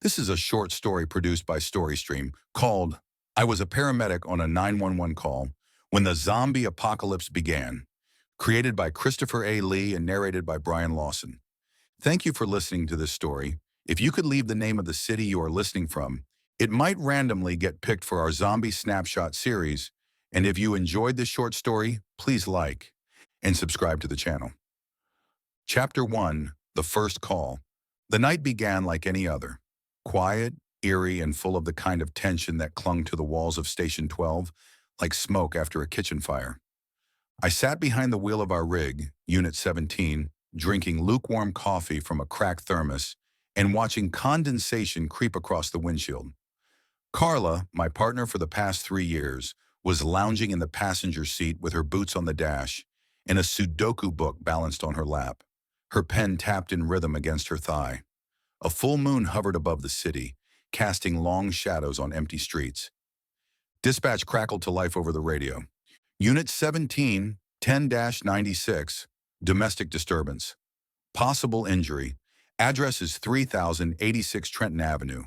This is a short story produced by StoryStream called I Was a Paramedic on a 911 Call When the Zombie Apocalypse Began, created by Christopher A. Lee and narrated by Brian Lawson. Thank you for listening to this story. If you could leave the name of the city you are listening from, it might randomly get picked for our Zombie Snapshot series. And if you enjoyed this short story, please like and subscribe to the channel. Chapter 1, The First Call. The night began like any other. Quiet, eerie, and full of the kind of tension that clung to the walls of Station 12, like smoke after a kitchen fire. I sat behind the wheel of our rig, Unit 17, drinking lukewarm coffee from a cracked thermos and watching condensation creep across the windshield. Carla, my partner for the past 3 years, was lounging in the passenger seat with her boots on the dash and a Sudoku book balanced on her lap. Her pen tapped in rhythm against her thigh. A full moon hovered above the city, casting long shadows on empty streets. Dispatch crackled to life over the radio. Unit 17, 10-96, domestic disturbance. Possible injury. Address is 3086 Trenton Avenue.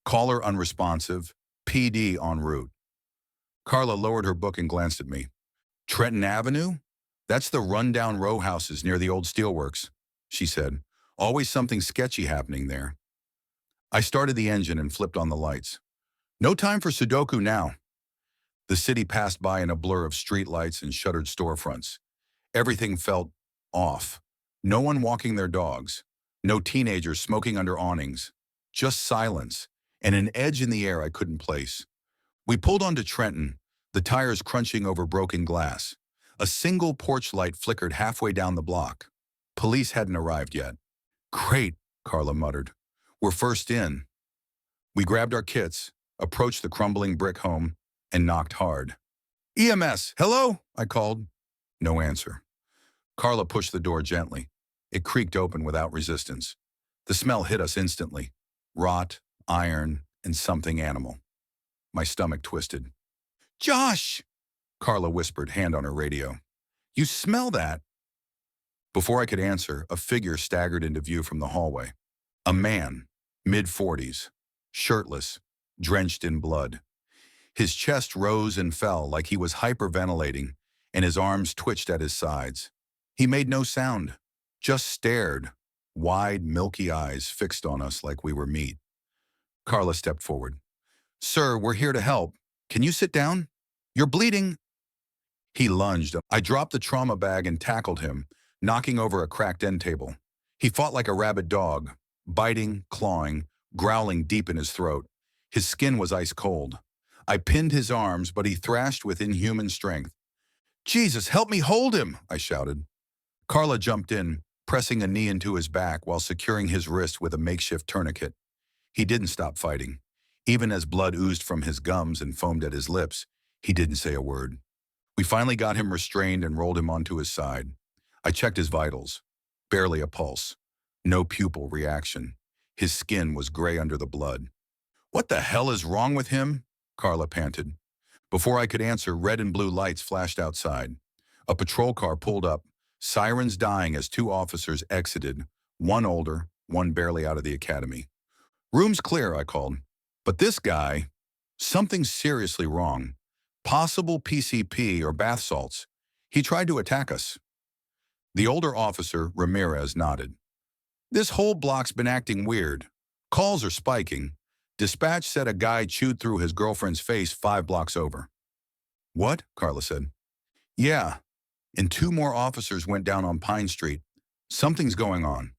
Caller unresponsive. PD en route. Carla lowered her book and glanced at me. Trenton Avenue? That's the rundown row houses near the old steelworks, she said. Always something sketchy happening there. I started the engine and flipped on the lights. No time for Sudoku now. The city passed by in a blur of streetlights and shuttered storefronts. Everything felt off. No one walking their dogs. No teenagers smoking under awnings. Just silence and an edge in the air I couldn't place. We pulled onto Trenton, the tires crunching over broken glass. A single porch light flickered halfway down the block. Police hadn't arrived yet. Great, Carla muttered. We're first in. We grabbed our kits, approached the crumbling brick home, and knocked hard. EMS, hello? I called. No answer. Carla pushed the door gently. It creaked open without resistance. The smell hit us instantly. Rot, iron, and something animal. My stomach twisted. Josh! Carla whispered, hand on her radio. You smell that? Before I could answer, a figure staggered into view from the hallway. A man, mid-40s, shirtless, drenched in blood. His chest rose and fell like he was hyperventilating, and his arms twitched at his sides. He made no sound, just stared, wide, milky eyes fixed on us like we were meat. Carla stepped forward. Sir, we're here to help. Can you sit down? You're bleeding. He lunged. I dropped the trauma bag and tackled him, knocking over a cracked end table. He fought like a rabid dog, biting, clawing, growling deep in his throat. His skin was ice cold. I pinned his arms, but he thrashed with inhuman strength. Jesus, help me hold him, I shouted. Carla jumped in, pressing a knee into his back while securing his wrist with a makeshift tourniquet. He didn't stop fighting. Even as blood oozed from his gums and foamed at his lips, he didn't say a word. We finally got him restrained and rolled him onto his side. I checked his vitals. Barely a pulse. No pupil reaction. His skin was gray under the blood. What the hell is wrong with him? Carla panted. Before I could answer, red and blue lights flashed outside. A patrol car pulled up, sirens dying as 2 officers exited, one older, one barely out of the academy. Room's clear, I called. But this guy, something's seriously wrong. Possible PCP or bath salts. He tried to attack us. The older officer, Ramirez, nodded. This whole block's been acting weird. Calls are spiking. Dispatch said a guy chewed through his girlfriend's face 5 blocks over. What? Carla said. Yeah, and 2 more officers went down on Pine Street. Something's going on.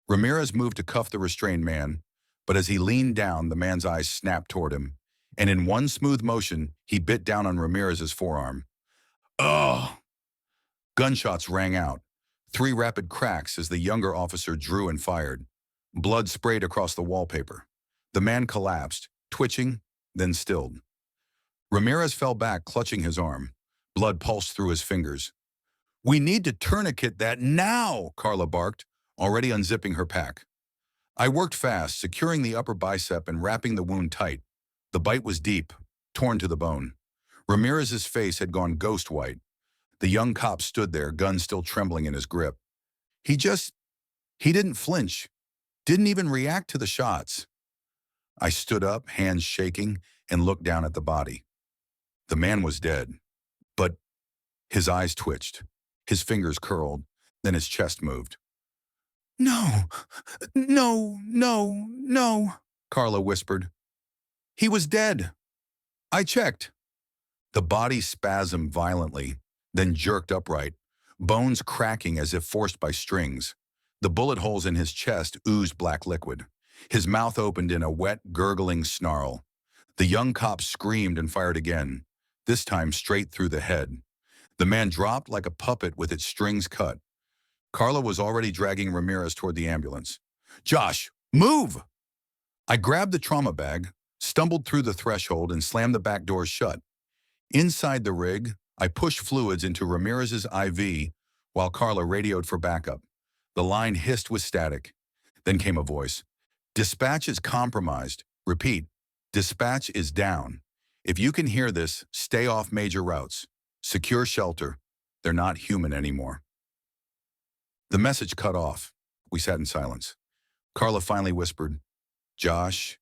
Ramirez moved to cuff the restrained man, but as he leaned down, the man's eyes snapped toward him, and in one smooth motion, he bit down on Ramirez's forearm. Ugh! Gunshots rang out. 3 rapid cracks as the younger officer drew and fired. Blood sprayed across the wallpaper. The man collapsed, twitching, then stilled. Ramirez fell back, clutching his arm. Blood pulsed through his fingers. We need to tourniquet that now, Carla barked, already unzipping her pack. I worked fast, securing the upper bicep and wrapping the wound tight. The bite was deep, torn to the bone. Ramirez's face had gone ghost white. The young cop stood there, gun still trembling in his grip. He didn't flinch, didn't even react to the shots. I stood up, hands shaking, and looked down at the body. The man was dead, but his eyes twitched, his fingers curled, then his chest moved. No, no, Carla whispered. He was dead. I checked. The body spasmed violently, then jerked upright, bones cracking as if forced by strings. The bullet holes in his chest oozed black liquid. His mouth opened in a wet, gurgling snarl. The young cop screamed and fired again, this time straight through the head. The man dropped like a puppet with its strings cut. Carla was already dragging Ramirez toward the ambulance. Josh, move! I grabbed the trauma bag, stumbled through the threshold, and slammed the back doors shut. Inside the rig, I pushed fluids into Ramirez's IV while Carla radioed for backup. The line hissed with static. Then came a voice. Dispatch is compromised. Repeat, dispatch is down. If you can hear this, stay off major routes. Secure shelter. They're not human anymore. The message cut off. We sat in silence. Carla finally whispered, Josh,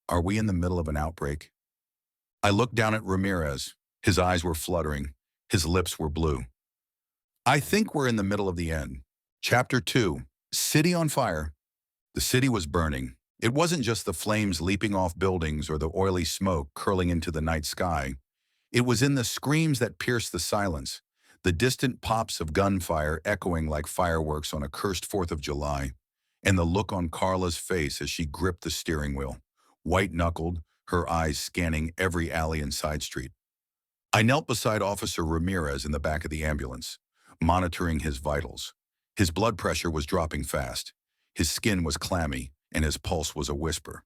are we in the middle of an outbreak? I looked down at Ramirez. His eyes were fluttering. His lips were blue. I think we're in the middle of the end. Chapter 2, City on Fire. The city was burning. It wasn't just the flames leaping off buildings or the oily smoke curling into the night sky. It was in the screams that pierced the silence, the distant pops of gunfire echoing like fireworks on a cursed 4th of July, and the look on Carla's face as she gripped the steering wheel, white-knuckled, her eyes scanning every alley and side street. I knelt beside Officer Ramirez in the back of the ambulance, monitoring his vitals. His blood pressure was dropping fast. His skin was clammy, and his pulse was a whisper.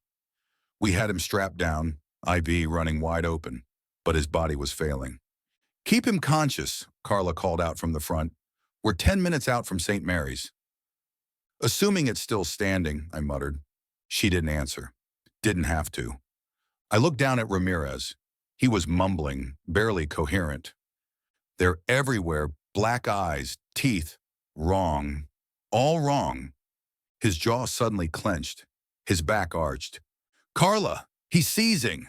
We had him strapped down, IV running wide open, but his body was failing. Keep him conscious, Carla called out from the front. We're 10 minutes out from St. Mary's. Assuming it's still standing, I muttered. She didn't answer. Didn't have to. I looked down at Ramirez. He was mumbling, barely coherent. They're everywhere, black eyes, teeth, wrong, all wrong. His jaw suddenly clenched, his back arched. Carla, he's seizing!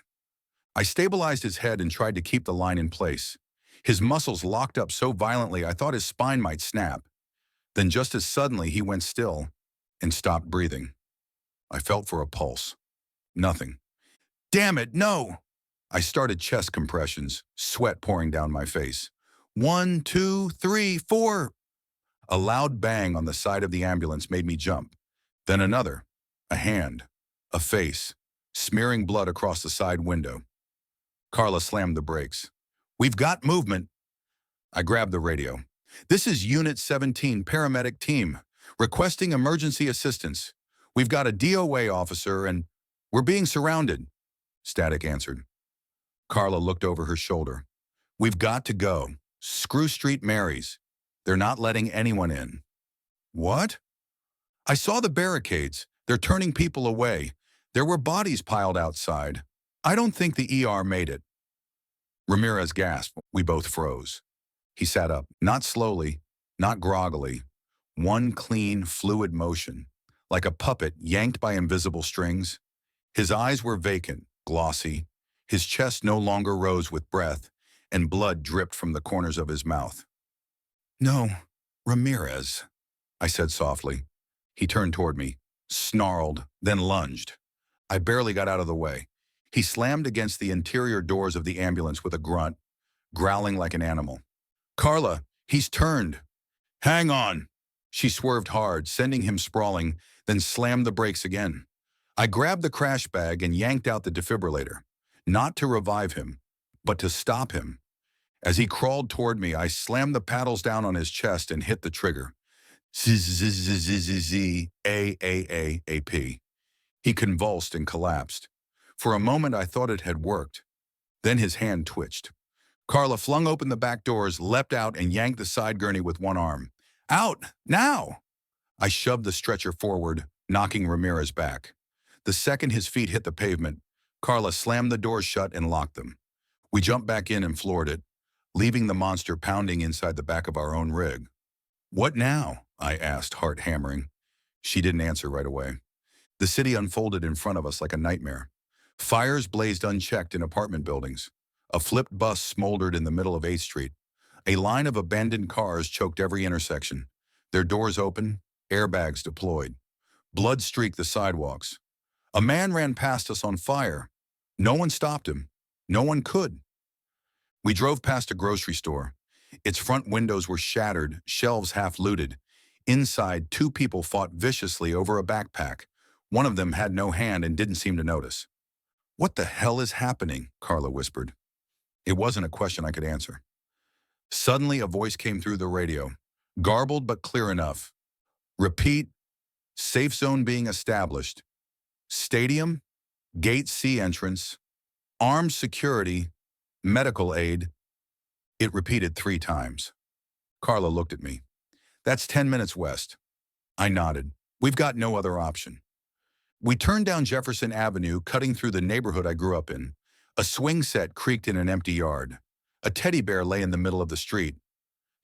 I stabilized his head and tried to keep the line in place. His muscles locked up so violently I thought his spine might snap. Then just as suddenly he went still and stopped breathing. I felt for a pulse. Nothing. Damn it, no! I started chest compressions, sweat pouring down my face. 1, 2, 3, 4. A loud bang on the side of the ambulance made me jump. Then another, a hand, a face, smearing blood across the side window. Carla slammed the brakes. We've got movement. I grabbed the radio. This is Unit 17 Paramedic Team, requesting emergency assistance. We've got a DOA officer and we're being surrounded. Static answered. Carla looked over her shoulder. We've got to go. Screw Street Mary's. They're not letting anyone in. What? I saw the barricades. They're turning people away. There were bodies piled outside. I don't think the ER made it. Ramirez gasped. We both froze. He sat up, not slowly, not groggily. One clean, fluid motion, like a puppet yanked by invisible strings. His eyes were vacant, glossy. His chest no longer rose with breath, and blood dripped from the corners of his mouth. No, Ramirez, I said softly. He turned toward me, snarled, then lunged. I barely got out of the way. He slammed against the interior doors of the ambulance with a grunt, growling like an animal. Carla, he's turned. Hang on. She swerved hard, sending him sprawling, then slammed the brakes again. I grabbed the crash bag and yanked out the defibrillator, not to revive him, but to stop him. As he crawled toward me, I slammed the paddles down on his chest and hit the trigger. Z-Z-Z-Z-Z-A-A-A-A-P. He convulsed and collapsed. For a moment, I thought it had worked. Then his hand twitched. Carla flung open the back doors, leapt out, and yanked the side gurney with one arm. Out! Now! I shoved the stretcher forward, knocking Ramirez back. The second his feet hit the pavement, Carla slammed the doors shut and locked them. We jumped back in and floored it, leaving the monster pounding inside the back of our own rig. What now? I asked, heart hammering. She didn't answer right away. The city unfolded in front of us like a nightmare. Fires blazed unchecked in apartment buildings. A flipped bus smoldered in the middle of 8th Street. A line of abandoned cars choked every intersection. Their doors open, airbags deployed. Blood streaked the sidewalks. A man ran past us on fire. No one stopped him. No one could. We drove past a grocery store. Its front windows were shattered, shelves half looted. Inside, two people fought viciously over a backpack. One of them had no hand and didn't seem to notice. "What the hell is happening?" Carla whispered. It wasn't a question I could answer. Suddenly, a voice came through the radio, garbled but clear enough. "Repeat, safe zone being established. Stadium, gate C entrance, armed security, medical aid." It repeated 3 times. Carla looked at me. "That's 10 minutes west." I nodded. "We've got no other option." We turned down Jefferson Avenue, cutting through the neighborhood I grew up in. A swing set creaked in an empty yard. A teddy bear lay in the middle of the street.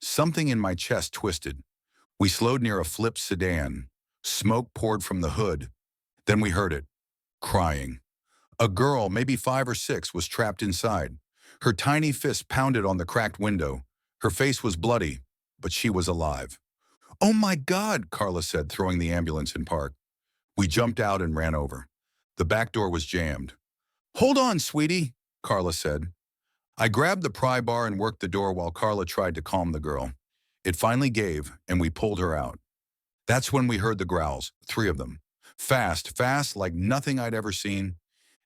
Something in my chest twisted. We slowed near a flipped sedan. Smoke poured from the hood. Then we heard it. Crying. A girl, maybe 5 or 6, was trapped inside. Her tiny fist pounded on the cracked window. Her face was bloody, but she was alive. "Oh my God," Carla said, throwing the ambulance in park. We jumped out and ran over. The back door was jammed. "Hold on, sweetie," Carla said. I grabbed the pry bar and worked the door while Carla tried to calm the girl. It finally gave, and we pulled her out. That's when we heard the growls, 3 of them. Fast, fast, like nothing I'd ever seen.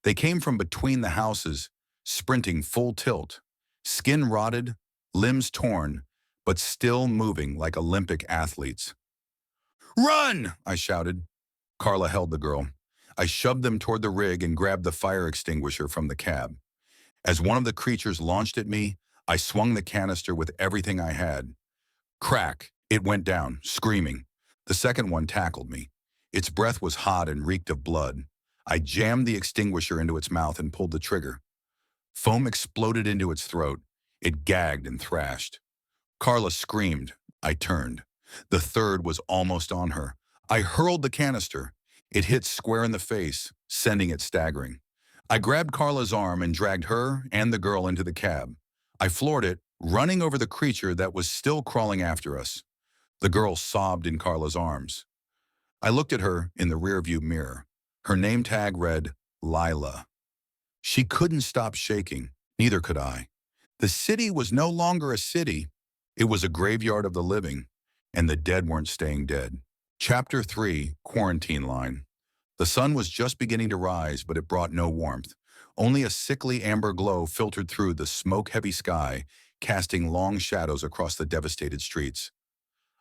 They came from between the houses, sprinting full tilt. Skin rotted, limbs torn, but still moving like Olympic athletes. "Run!" I shouted. Carla held the girl. I shoved them toward the rig and grabbed the fire extinguisher from the cab. As one of the creatures launched at me, I swung the canister with everything I had. Crack! It went down, screaming. The second one tackled me. Its breath was hot and reeked of blood. I jammed the extinguisher into its mouth and pulled the trigger. Foam exploded into its throat. It gagged and thrashed. Carla screamed. I turned. The third was almost on her. I hurled the canister. It hit square in the face, sending it staggering. I grabbed Carla's arm and dragged her and the girl into the cab. I floored it, running over the creature that was still crawling after us. The girl sobbed in Carla's arms. I looked at her in the rearview mirror. Her name tag read Lila. She couldn't stop shaking, neither could I. The city was no longer a city. It was a graveyard of the living, and the dead weren't staying dead. Chapter 3, Quarantine Line. The sun was just beginning to rise, but it brought no warmth. Only a sickly amber glow filtered through the smoke-heavy sky, casting long shadows across the devastated streets.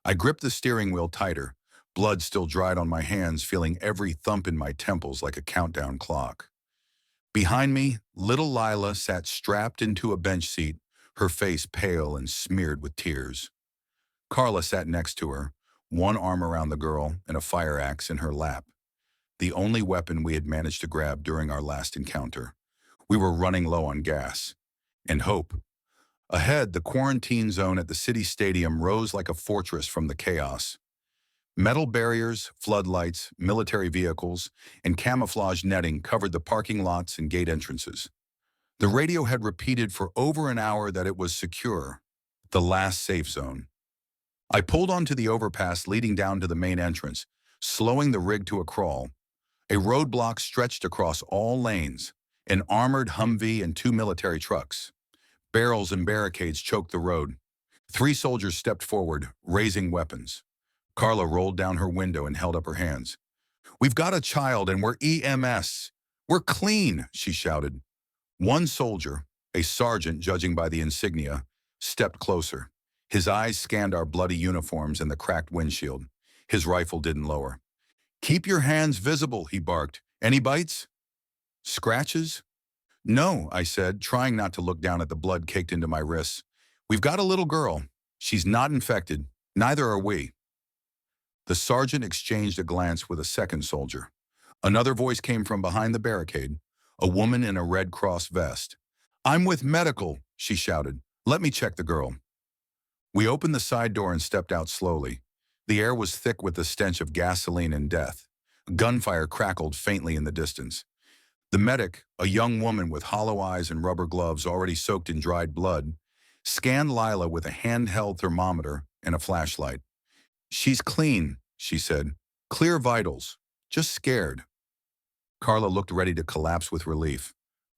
I gripped the steering wheel tighter, blood still dried on my hands, feeling every thump in my temples like a countdown clock. Behind me, little Lila sat strapped into a bench seat, her face pale and smeared with tears. Carla sat next to her, one arm around the girl and a fire axe in her lap, the only weapon we had managed to grab during our last encounter. We were running low on gas and hope. Ahead, the quarantine zone at the city stadium rose like a fortress from the chaos. Metal barriers, floodlights, military vehicles, and camouflage netting covered the parking lots and gate entrances. The radio had repeated for over an hour that it was secure, the last safe zone. I pulled onto the overpass leading down to the main entrance, slowing the rig to a crawl. A roadblock stretched across all lanes, an armored Humvee and 2 military trucks. Barrels and barricades choked the road. 3 soldiers stepped forward, raising weapons. Carla rolled down her window and held up her hands. "We've got a child and we're EMS. We're clean," she shouted. One soldier, a sergeant judging by the insignia, stepped closer. His eyes scanned our bloody uniforms and the cracked windshield. His rifle didn't lower. "Keep your hands visible," he barked. "Any bites?" "Scratches?" "No," I said, trying not to look down at the blood caked into my wrists. "We've got a little girl. She's not infected. Neither are we." The sergeant exchanged a glance with a second soldier. Another voice came from behind the barricade, a woman in a Red Cross vest. "I'm with medical," she shouted. "Let me check the girl." We opened the side door and stepped out slowly. The air was thick with the stench of gasoline and death. Gunfire crackled faintly in the distance. The medic, a young woman with hollow eyes and rubber gloves already soaked in dried blood, scanned Lila with a handheld thermometer and a flashlight. "She's clean," she said. "Clear vitals. Just scared." Carla looked ready to collapse with relief.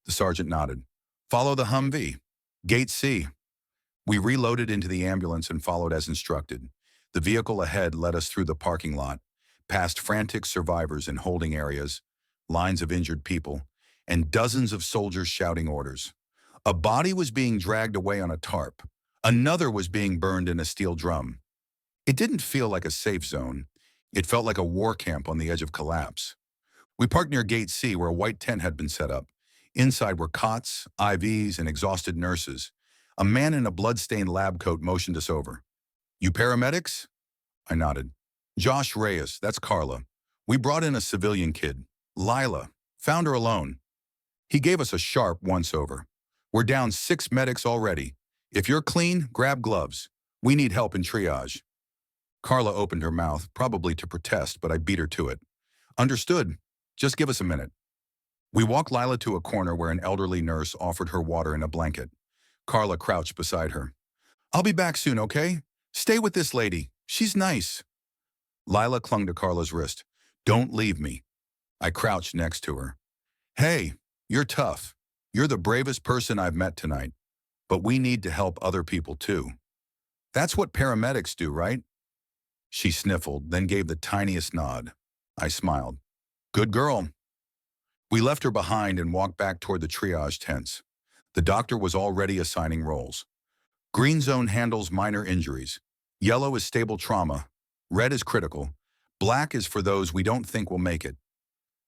The sergeant nodded. "Follow the Humvee. Gate C." We reloaded into the ambulance and followed as instructed. The vehicle ahead led us through the parking lot, past frantic survivors in holding areas, lines of injured people, and dozens of soldiers shouting orders. A body was being dragged away on a tarp. Another was being burned in a steel drum. It didn't feel like a safe zone. It felt like a war camp on the edge of collapse. We parked near Gate C where a white tent had been set up. Inside were cots, IVs, and exhausted nurses. A man in a blood-stained lab coat motioned us over. "You paramedics?" I nodded. "Josh Reyes, that's Carla. We brought in a civilian kid, Lila. Found her alone." He gave us a sharp once-over. "We're down 6 medics already. If you're clean, grab gloves. We need help in triage." Carla opened her mouth, probably to protest, but I beat her to it. "Understood. Just give us a minute." We walked Lila to a corner where an elderly nurse offered her water and a blanket. Carla crouched beside her. "I'll be back soon, okay? Stay with this lady. She's nice." Lila clung to Carla's wrist. "Don't leave me." I crouched next to her. "Hey, you're tough. You're the bravest person I've met tonight. But we need to help other people too. That's what paramedics do, right?" She sniffled, then gave the tiniest nod. I smiled. "Good girl." We left her behind and walked back toward the triage tents. The doctor was already assigning roles. Green zone handles minor injuries. Yellow is stable trauma. Red is critical. Black is for those we don't think will make it.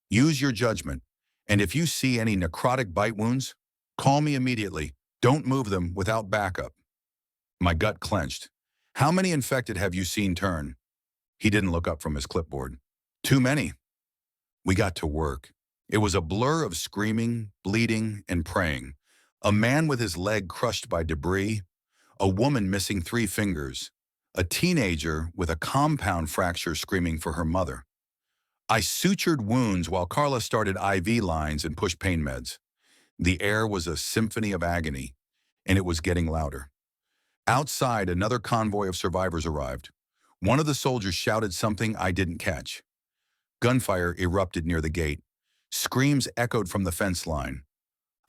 Use your judgment. And if you see any necrotic bite wounds, call me immediately. Don't move them without backup. My gut clenched. "How many infected have you seen turn?" He didn't look up from his clipboard. "Too many." We got to work. It was a blur of screaming, bleeding, and praying. A man with his leg crushed by debris, a woman missing 3 fingers, a teenager with a compound fracture screaming for her mother. I sutured wounds while Carla started IV lines and pushed pain meds. The air was a symphony of agony, and it was getting louder. Outside, another convoy of survivors arrived. One of the soldiers shouted something I didn't catch. Gunfire erupted near the gate. Screams echoed from the fence line.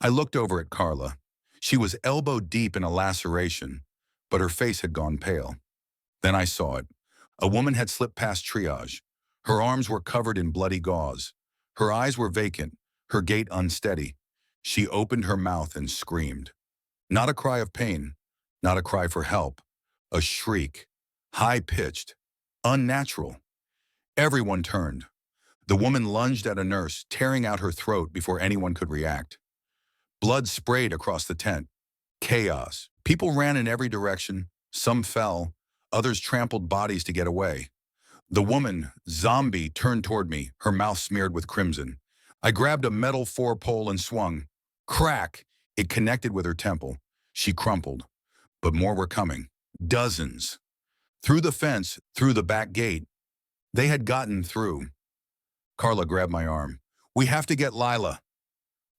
I looked over at Carla. She was elbow deep in a laceration, but her face had gone pale. Then I saw it. A woman had slipped past triage. Her arms were covered in bloody gauze. Her eyes were vacant, her gait unsteady. She opened her mouth and screamed. Not a cry of pain, not a cry for help. A shriek, high-pitched, unnatural. Everyone turned. The woman lunged at a nurse, tearing out her throat before anyone could react. Blood sprayed across the tent. Chaos. People ran in every direction. Some fell. Others trampled bodies to get away. The woman, zombie, turned toward me, her mouth smeared with crimson. I grabbed a metal 4-pole and swung. Crack! It connected with her temple. She crumpled. But more were coming. Dozens. Through the fence, through the back gate. They had gotten through. Carla grabbed my arm. "We have to get Lila."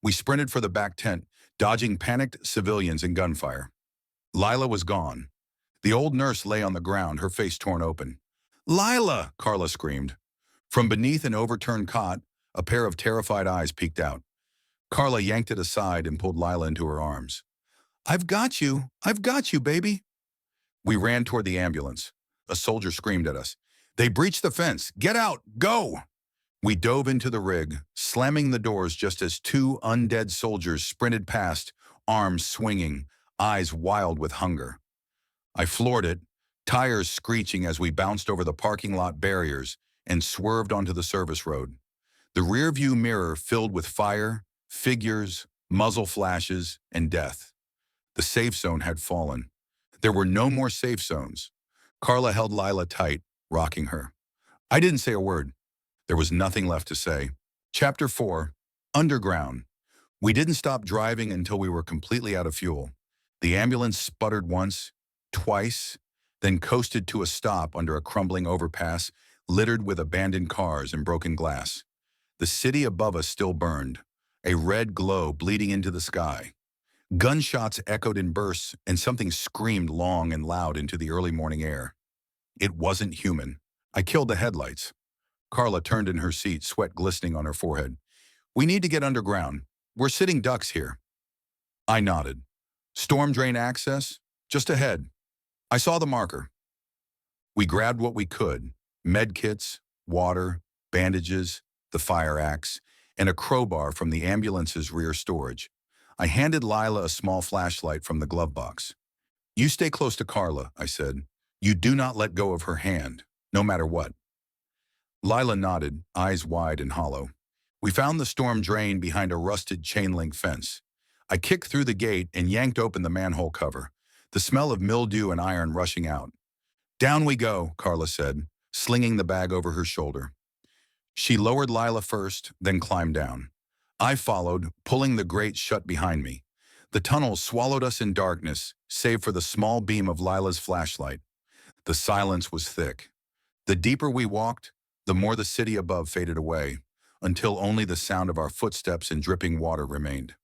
We sprinted for the back tent, dodging panicked civilians and gunfire. Lila was gone. The old nurse lay on the ground, her face torn open. "Lila!" Carla screamed. From beneath an overturned cot, a pair of terrified eyes peeked out. Carla yanked it aside and pulled Lila into her arms. I've got you, baby." We ran toward the ambulance. A soldier screamed at us. "They breached the fence! Get out! Go!" We dove into the rig, slamming the doors just as 2 undead soldiers sprinted past, arms swinging, eyes wild with hunger. I floored it, tires screeching as we bounced over the parking lot barriers and swerved onto the service road. The rearview mirror filled with fire, figures, muzzle flashes, and death. The safe zone had fallen. There were no more safe zones. Carla held Lila tight, rocking her. I didn't say a word. There was nothing left to say. Chapter 4, Underground. We didn't stop driving until we were completely out of fuel. The ambulance sputtered once, twice, then coasted to a stop under a crumbling overpass, littered with abandoned cars and broken glass. The city above us still burned, a red glow bleeding into the sky. Gunshots echoed in bursts, and something screamed long and loud into the early morning air. It wasn't human. I killed the headlights. Carla turned in her seat, sweat glistening on her forehead. We need to get underground. We're sitting ducks here. I nodded. Storm drain access? Just ahead. I saw the marker. We grabbed what we could. Med kits, water, bandages, the fire axe, and a crowbar from the ambulance's rear storage. I handed Lila a small flashlight from the glove box. You stay close to Carla, I said. You do not let go of her hand, no matter what. Lila nodded, eyes wide and hollow. We found the storm drain behind a rusted chain-link fence. I kicked through the gate and yanked open the manhole cover, the smell of mildew and iron rushing out. Down we go, Carla said, slinging the bag over her shoulder. She lowered Lila first, then climbed down. I followed, pulling the grate shut behind me. The tunnel swallowed us in darkness, save for the small beam of Lila's flashlight. The silence was thick. The deeper we walked, the more the city above faded away, until only the sound of our footsteps and dripping water remained.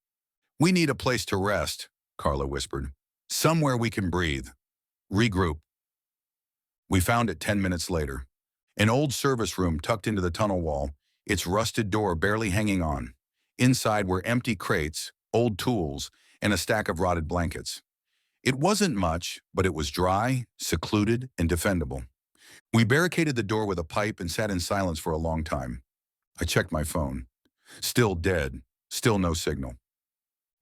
We need a place to rest, Carla whispered. Somewhere we can breathe. Regroup. We found it 10 minutes later. An old service room tucked into the tunnel wall, its rusted door barely hanging on. Inside were empty crates, old tools, and a stack of rotted blankets. It wasn't much, but it was dry, secluded, and defendable. We barricaded the door with a pipe and sat in silence for a long time. I checked my phone. Still dead, still no signal.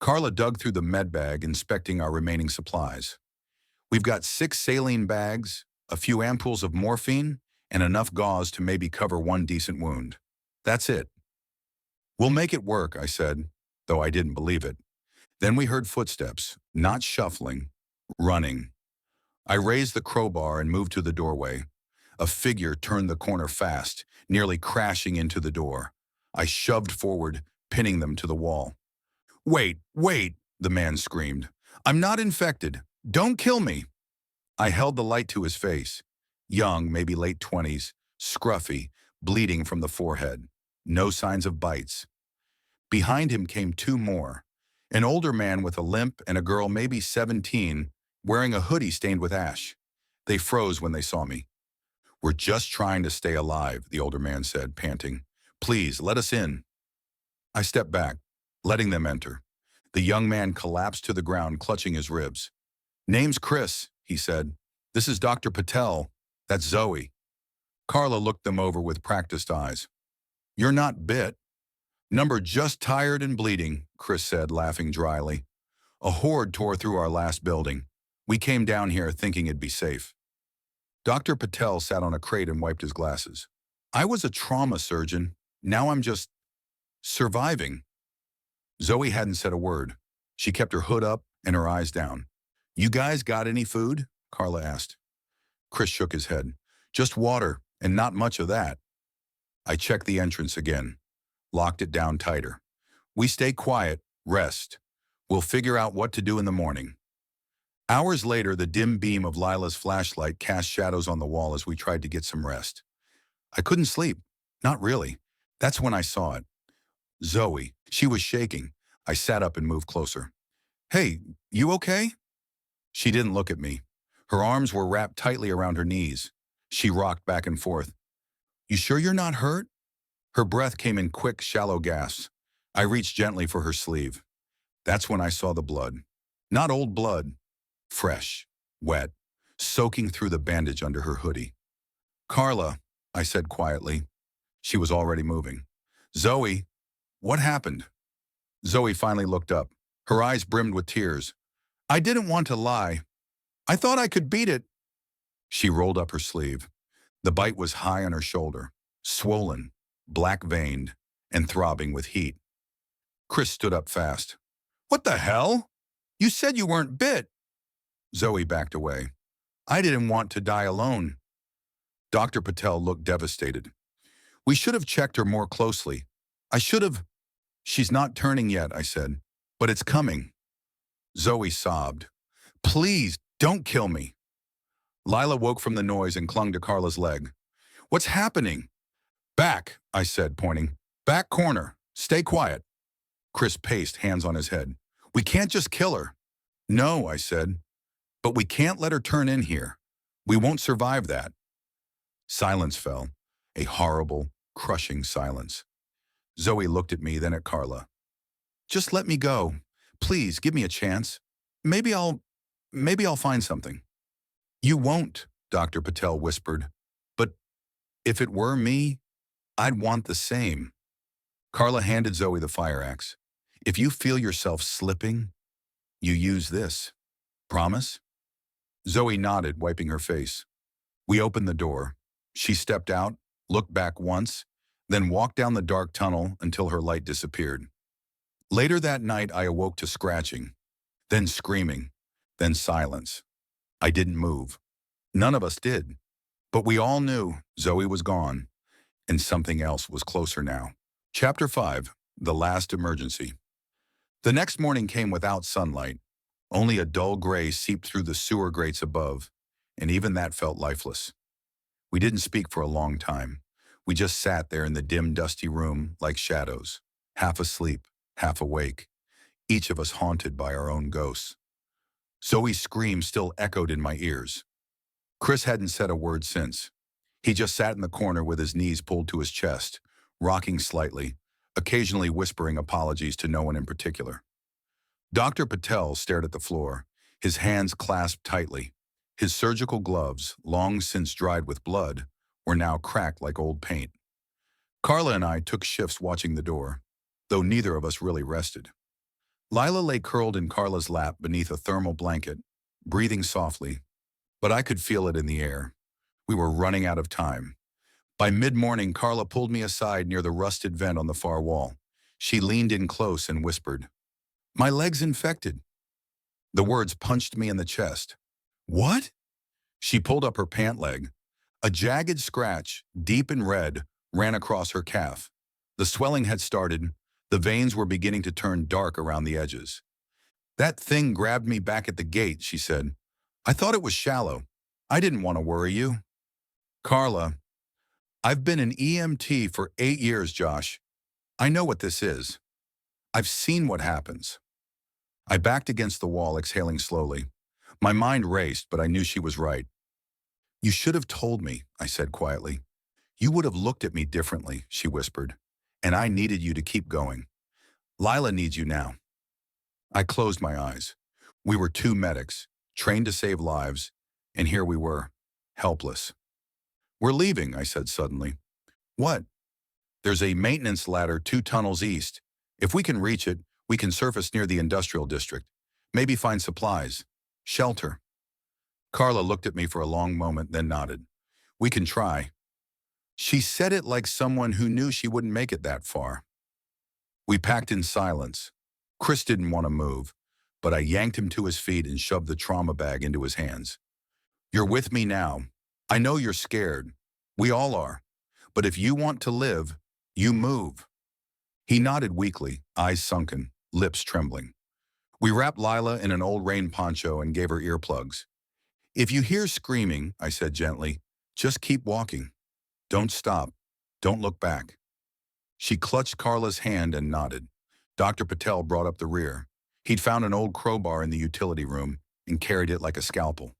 Carla dug through the med bag, inspecting our remaining supplies. We've got 6 saline bags, a few ampoules of morphine, and enough gauze to maybe cover one decent wound. That's it. We'll make it work, I said, though I didn't believe it. Then we heard footsteps, not shuffling, running. I raised the crowbar and moved to the doorway. A figure turned the corner fast, nearly crashing into the door. I shoved forward, pinning them to the wall. Wait, the man screamed. I'm not infected. Don't kill me. I held the light to his face. Young, maybe late 20s, scruffy, bleeding from the forehead. No signs of bites. Behind him came 2 more. An older man with a limp and a girl maybe 17, wearing a hoodie stained with ash. They froze when they saw me. We're just trying to stay alive, the older man said, panting. Please, let us in. I stepped back, letting them enter. The young man collapsed to the ground, clutching his ribs. Name's Chris, he said. This is Dr. Patel. That's Zoe. Carla looked them over with practiced eyes. You're not bit. Number just tired and bleeding, Chris said, laughing dryly. A horde tore through our last building. We came down here thinking it'd be safe. Dr. Patel sat on a crate and wiped his glasses. I was a trauma surgeon. Now I'm just surviving. Zoe hadn't said a word. She kept her hood up and her eyes down. You guys got any food? Carla asked. Chris shook his head. Just water, and not much of that. I checked the entrance again, locked it down tighter. We stay quiet, rest. We'll figure out what to do in the morning. Hours later, the dim beam of Lila's flashlight cast shadows on the wall as we tried to get some rest. I couldn't sleep. Not really. That's when I saw it. Zoe. She was shaking. I sat up and moved closer. Hey, you okay? She didn't look at me. Her arms were wrapped tightly around her knees. She rocked back and forth. You sure you're not hurt? Her breath came in quick, shallow gasps. I reached gently for her sleeve. That's when I saw the blood. Not old blood. Fresh, wet, soaking through the bandage under her hoodie. Carla, I said quietly. She was already moving. Zoe, what happened? Zoe finally looked up. Her eyes brimmed with tears. I didn't want to lie. I thought I could beat it. She rolled up her sleeve. The bite was high on her shoulder, swollen, black-veined, and throbbing with heat. Chris stood up fast. What the hell? You said you weren't bit. Zoe backed away. I didn't want to die alone. Dr. Patel looked devastated. We should have checked her more closely. I should have. She's not turning yet, I said, but it's coming. Zoe sobbed. Please, don't kill me. Lila woke from the noise and clung to Carla's leg. What's happening? Back, I said, pointing. Back corner. Stay quiet. Chris paced, hands on his head. We can't just kill her. No, I said, but we can't let her turn in here. We won't survive that. Silence fell, a horrible, crushing silence. Zoe looked at me, then at Carla. Just let me go. Please, give me a chance. Maybe I'll find something. You won't, Dr. Patel whispered. But if it were me, I'd want the same. Carla handed Zoe the fire axe. If you feel yourself slipping, you use this. Promise? Zoe nodded, wiping her face. We opened the door. She stepped out, looked back once, then walked down the dark tunnel until her light disappeared. Later that night, I awoke to scratching, then screaming, then silence. I didn't move. None of us did. But we all knew Zoe was gone, and something else was closer now. Chapter 5, The Last Emergency. The next morning came without sunlight. Only a dull gray seeped through the sewer grates above, and even that felt lifeless. We didn't speak for a long time. We just sat there in the dim, dusty room like shadows, half asleep, half awake, each of us haunted by our own ghosts. Zoe's scream still echoed in my ears. Chris hadn't said a word since. He just sat in the corner with his knees pulled to his chest, rocking slightly, occasionally whispering apologies to no one in particular. Dr. Patel stared at the floor, his hands clasped tightly. His surgical gloves, long since dried with blood, were now cracked like old paint. Carla and I took shifts watching the door, though neither of us really rested. Lila lay curled in Carla's lap beneath a thermal blanket, breathing softly, but I could feel it in the air. We were running out of time. By mid-morning, Carla pulled me aside near the rusted vent on the far wall. She leaned in close and whispered, "My leg's infected." The words punched me in the chest. What? She pulled up her pant leg. A jagged scratch, deep and red, ran across her calf. The swelling had started. The veins were beginning to turn dark around the edges. That thing grabbed me back at the gate, she said. I thought it was shallow. I didn't want to worry you. Carla, I've been an EMT for 8 years, Josh. I know what this is. I've seen what happens. I backed against the wall, exhaling slowly. My mind raced, but I knew she was right. You should have told me, I said quietly. You would have looked at me differently, she whispered, and I needed you to keep going. Lila needs you now. I closed my eyes. We were 2 medics, trained to save lives, and here we were, helpless. We're leaving, I said suddenly. What? There's a maintenance ladder 2 tunnels east. If we can reach it, we can surface near the industrial district. Maybe find supplies. Shelter. Carla looked at me for a long moment, then nodded. We can try. She said it like someone who knew she wouldn't make it that far. We packed in silence. Chris didn't want to move, but I yanked him to his feet and shoved the trauma bag into his hands. You're with me now. I know you're scared. We all are. But if you want to live, you move. He nodded weakly, eyes sunken, lips trembling. We wrapped Lila in an old rain poncho and gave her earplugs. If you hear screaming, I said gently, just keep walking. Don't stop. Don't look back. She clutched Carla's hand and nodded. Dr. Patel brought up the rear. He'd found an old crowbar in the utility room and carried it like a scalpel.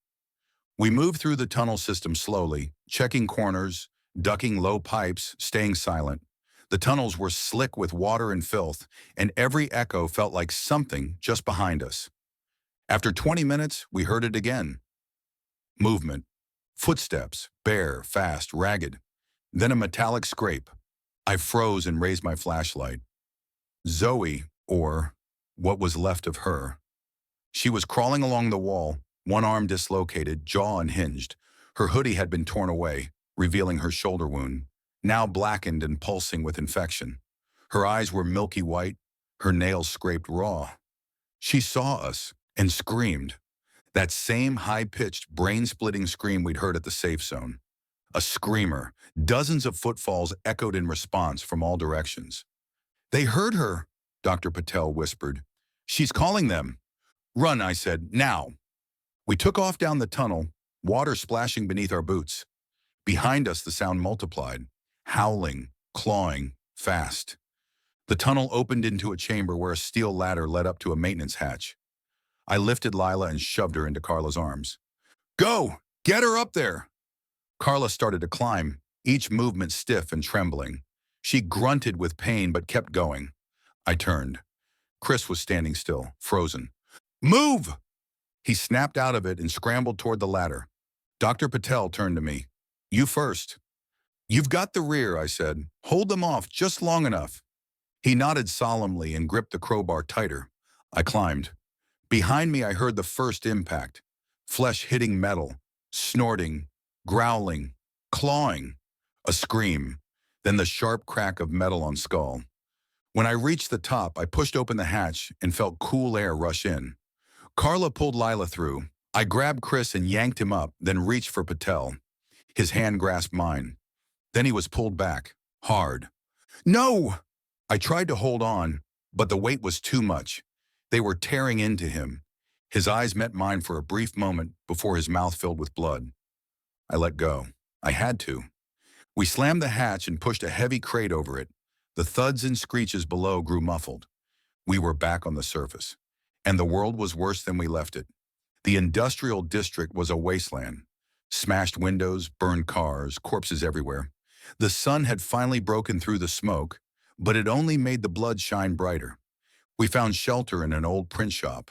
We moved through the tunnel system slowly, checking corners, ducking low pipes, staying silent. The tunnels were slick with water and filth, and every echo felt like something just behind us. After 20 minutes, we heard it again. Movement. Footsteps, bare, fast, ragged. Then a metallic scrape. I froze and raised my flashlight. Zoe, or what was left of her. She was crawling along the wall, one arm dislocated, jaw unhinged. Her hoodie had been torn away, revealing her shoulder wound, now blackened and pulsing with infection. Her eyes were milky white, her nails scraped raw. She saw us and screamed. That same high-pitched, brain-splitting scream we'd heard at the safe zone. A screamer. Dozens of footfalls echoed in response from all directions. They heard her, Dr. Patel whispered. She's calling them. Run, I said, now. We took off down the tunnel, water splashing beneath our boots. Behind us, the sound multiplied, howling, clawing, fast. The tunnel opened into a chamber where a steel ladder led up to a maintenance hatch. I lifted Lila and shoved her into Carla's arms. Go! Get her up there! Carla started to climb, each movement stiff and trembling. She grunted with pain but kept going. I turned. Chris was standing still, frozen. Move! He snapped out of it and scrambled toward the ladder. Dr. Patel turned to me. You first. You've got the rear, I said. Hold them off just long enough. He nodded solemnly and gripped the crowbar tighter. I climbed. Behind me, I heard the first impact. Flesh hitting metal, snorting, growling, clawing. A scream, then the sharp crack of metal on skull. When I reached the top, I pushed open the hatch and felt cool air rush in. Carla pulled Lila through. I grabbed Chris and yanked him up, then reached for Patel. His hand grasped mine. Then he was pulled back, hard. No! I tried to hold on, but the weight was too much. They were tearing into him. His eyes met mine for a brief moment before his mouth filled with blood. I let go. I had to. We slammed the hatch and pushed a heavy crate over it. The thuds and screeches below grew muffled. We were back on the surface, and the world was worse than we left it. The industrial district was a wasteland. Smashed windows, burned cars, corpses everywhere. The sun had finally broken through the smoke, but it only made the blood shine brighter. We found shelter in an old print shop.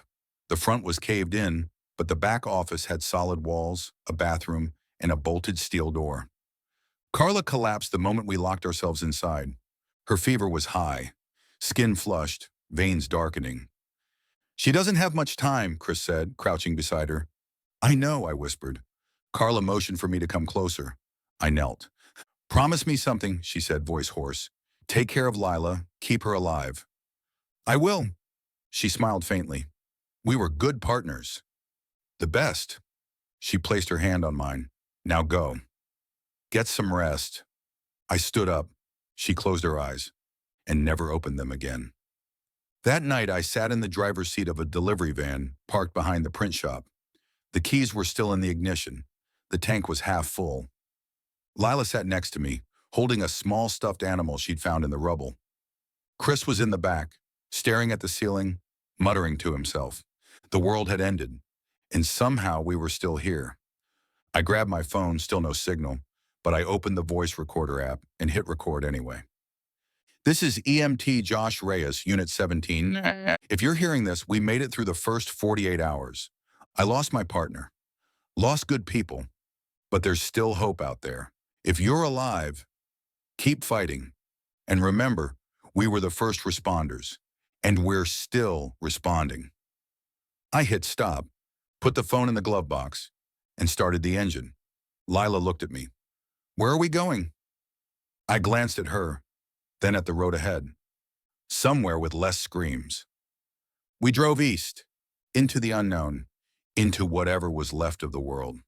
The front was caved in, but the back office had solid walls, a bathroom, and a bolted steel door. Carla collapsed the moment we locked ourselves inside. Her fever was high, skin flushed, veins darkening. She doesn't have much time, Chris said, crouching beside her. I know, I whispered. Carla motioned for me to come closer. I knelt. Promise me something, she said, voice hoarse. Take care of Lila, keep her alive. I will. She smiled faintly. We were good partners. The best. She placed her hand on mine. Now go. Get some rest. I stood up. She closed her eyes and never opened them again. That night, I sat in the driver's seat of a delivery van parked behind the print shop. The keys were still in the ignition. The tank was half full. Lila sat next to me, holding a small stuffed animal she'd found in the rubble. Chris was in the back, staring at the ceiling, muttering to himself. The world had ended, and somehow we were still here. I grabbed my phone, still no signal, but I opened the voice recorder app and hit record anyway. This is EMT Josh Reyes, Unit 17. If you're hearing this, we made it through the first 48 hours. I lost my partner, lost good people, but there's still hope out there. If you're alive, keep fighting. And remember, we were the first responders, and we're still responding. I hit stop, put the phone in the glove box, and started the engine. Lila looked at me. Where are we going? I glanced at her, then at the road ahead, somewhere with less screams. We drove east, into the unknown, into whatever was left of the world.